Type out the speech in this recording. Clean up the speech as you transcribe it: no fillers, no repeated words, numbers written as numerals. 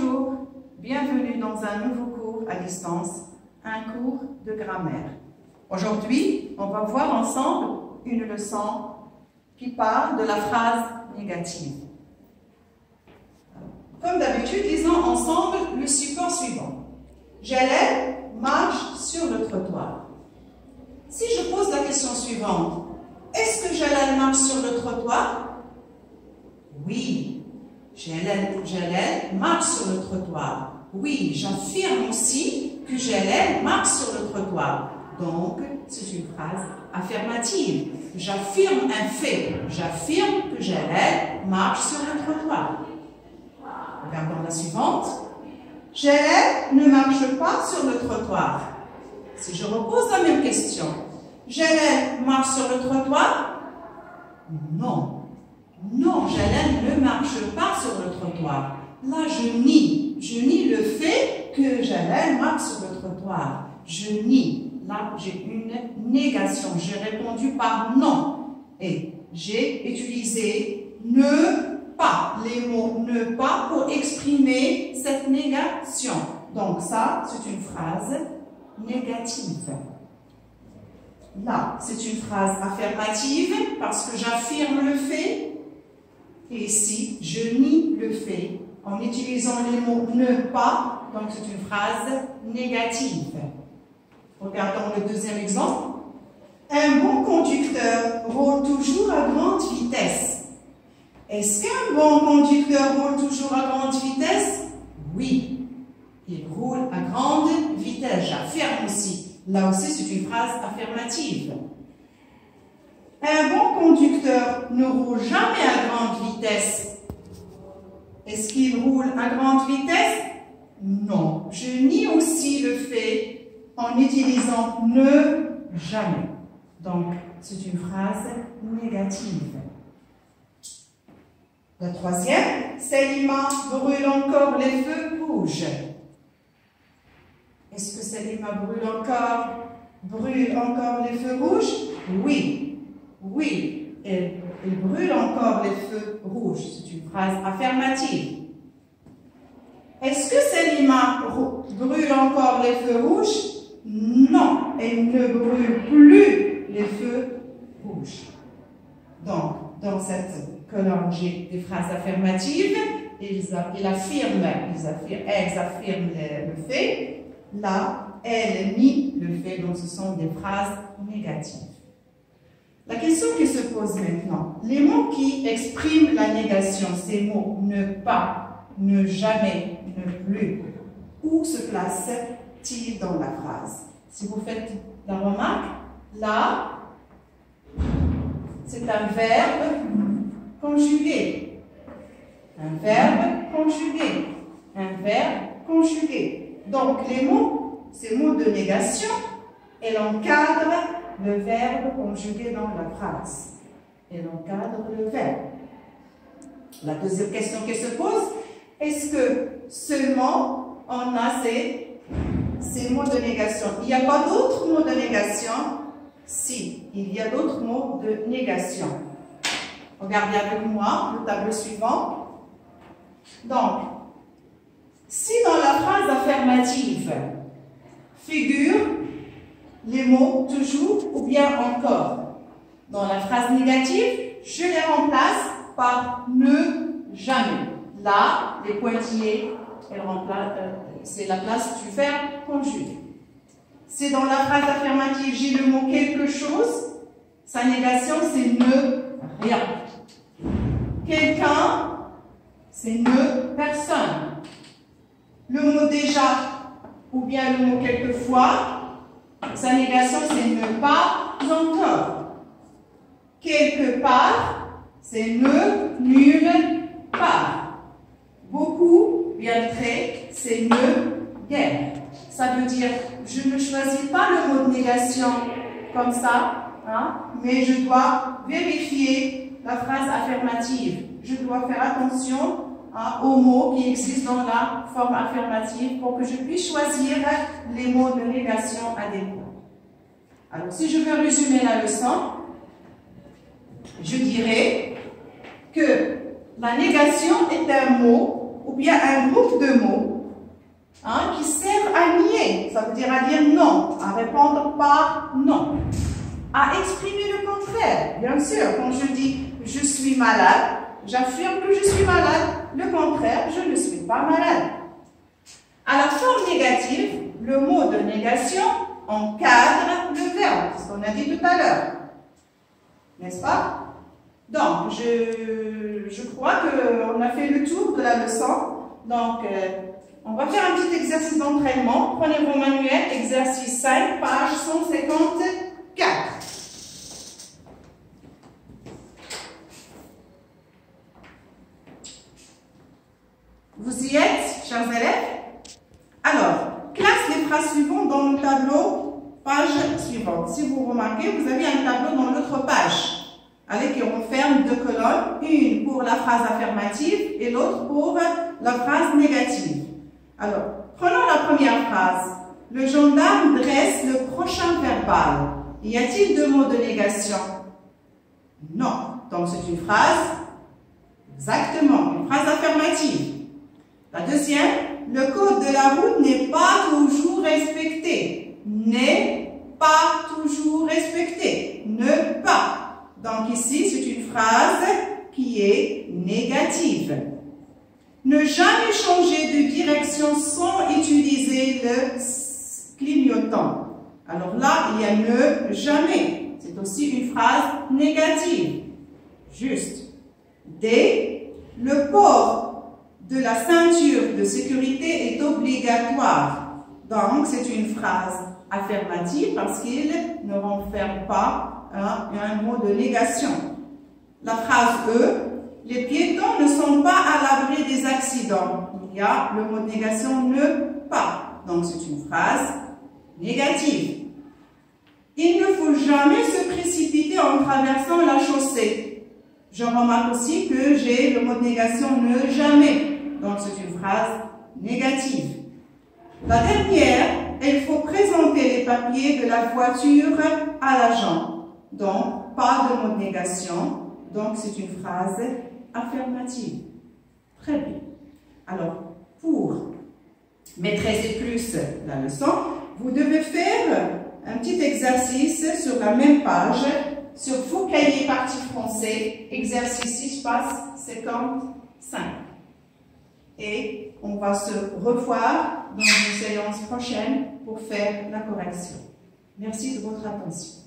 Bonjour, bienvenue dans un nouveau cours à distance, un cours de grammaire. Aujourd'hui, on va voir ensemble une leçon qui parle de la phrase négative. Comme d'habitude, lisons ensemble le support suivant. Jalal marche sur le trottoir. Si je pose la question suivante, est-ce que Jalal marche sur le trottoir? Oui. Jalal marche sur le trottoir. Oui, j'affirme aussi que Jalal marche sur le trottoir. Donc, c'est une phrase affirmative. J'affirme un fait. J'affirme que Jalal marche sur le trottoir. Regardons la suivante. Jalal ne marche pas sur le trottoir. Si je repose la même question, Jalal marche sur le trottoir? Non. Non, Jalal ne marche pas sur le trottoir. Là, je nie le fait que Jalal marche sur le trottoir. Je nie. Là, j'ai une négation. J'ai répondu par non. Et j'ai utilisé ne pas, les mots ne pas pour exprimer cette négation. Donc ça, c'est une phrase négative. Là, c'est une phrase affirmative parce que j'affirme le fait. Et ici, je nie le fait en utilisant les mots ne pas, donc c'est une phrase négative. Regardons le deuxième exemple. Un bon conducteur roule toujours à grande vitesse. Est-ce qu'un bon conducteur roule toujours à grande vitesse? Oui, il roule à grande vitesse. J'affirme aussi. Là aussi, c'est une phrase affirmative. Un bon conducteur ne roule jamais à grande vitesse. Est-ce qu'il roule à grande vitesse? Non. Je nie aussi le fait en utilisant ne jamais. Donc, c'est une phrase négative. La troisième, Selima brûle encore les feux rouges. Est-ce que Selima brûle encore les feux rouges? Oui. Oui, elle brûle encore les feux rouges. C'est une phrase affirmative. Est-ce que Selima brûle encore les feux rouges? Non, elle ne brûle plus les feux rouges. Donc, dans cette colonne, j'ai des phrases affirmatives. Elles affirment le fait. Là, elles nient le fait. Donc, ce sont des phrases négatives. La question qui se pose maintenant, les mots qui expriment la négation, ces mots ne pas, ne jamais, ne plus, où se placent-ils dans la phrase? Si vous faites la remarque, là, c'est un verbe conjugué. Un verbe conjugué. Un verbe conjugué. Donc, les mots, ces mots de négation, elles encadrent le verbe conjugué dans la phrase. Elle encadre le verbe. La deuxième question qui se pose, est-ce que seulement on a ces mots de négation? Il n'y a pas d'autres mots de négation? Si, il y a d'autres mots de négation. Regardez avec moi le tableau suivant. Donc, si dans la phrase affirmative figure les mots toujours ou bien encore. Dans la phrase négative, je les remplace par ne jamais. Là, les pointillés, c'est la place du verbe conjugué. C'est dans la phrase affirmative, j'ai le mot quelque chose, sa négation c'est ne rien. Quelqu'un, c'est ne personne. Le mot déjà ou bien le mot quelquefois, sa négation, c'est ne pas encore. Quelque part, c'est ne nulle part. Beaucoup, bien très, c'est ne guère. Ça veut dire, je ne choisis pas le mot de négation comme ça, hein, mais je dois vérifier la phrase affirmative. Je dois faire attention aux mots qui existent dans la forme affirmative pour que je puisse choisir les mots de négation adéquats. Alors, si je veux résumer la leçon, je dirais que la négation est un mot ou bien un groupe de mots dire à dire non, à répondre par non, à exprimer le contraire. Bien sûr, quand je dis je suis malade, j'affirme que je suis malade. Le contraire, je ne suis pas malade. À la forme négative, le mot de négation encadre le verbe, ce qu'on a dit tout à l'heure. N'est-ce pas? Donc, je crois qu'on a fait le tour de la leçon. Donc, on va faire un petit exercice d'entraînement. Prenez vos manuels, exercice 5, page 154. Vous y êtes, chers élèves? Alors, classe les phrases suivantes dans le tableau, page suivante. Si vous remarquez, vous avez un tableau dans l'autre page. Allez, qui renferme deux colonnes, une pour la phrase affirmative et l'autre pour la phrase négative. Alors, prenons la première phrase. Le gendarme dresse le prochain verbal. Y a-t-il deux mots de négation? Non. Donc, c'est une phrase, exactement, une phrase affirmative. La deuxième, le code de la route n'est pas toujours respecté. N'est pas toujours respecté. Ne pas. Donc ici, c'est une phrase qui est négative. Ne jamais changer de direction sans utiliser le clignotant. Alors là, il y a ne jamais. C'est aussi une phrase négative. Juste. D. Le port de la ceinture de sécurité est obligatoire. Donc, c'est une phrase affirmative parce qu'il ne renferme pas un mot de négation. La phrase E, les piétons ne sont pas à l'abri des accidents. Il y a le mot de négation ne pas. Donc c'est une phrase négative. Il ne faut jamais se précipiter en traversant la chaussée. Je remarque aussi que j'ai le mot de négation ne jamais. Donc c'est une phrase négative. La dernière, il faut présenter les papiers de la voiture à l'agent. Donc, pas de mot de négation. Donc, c'est une phrase affirmative. Très bien. Alors, pour maîtriser plus la leçon, vous devez faire un petit exercice sur la même page, sur vos cahiers partie français, exercice 6, page 55. Et on va se revoir dans une séance prochaine pour faire la correction. Merci de votre attention.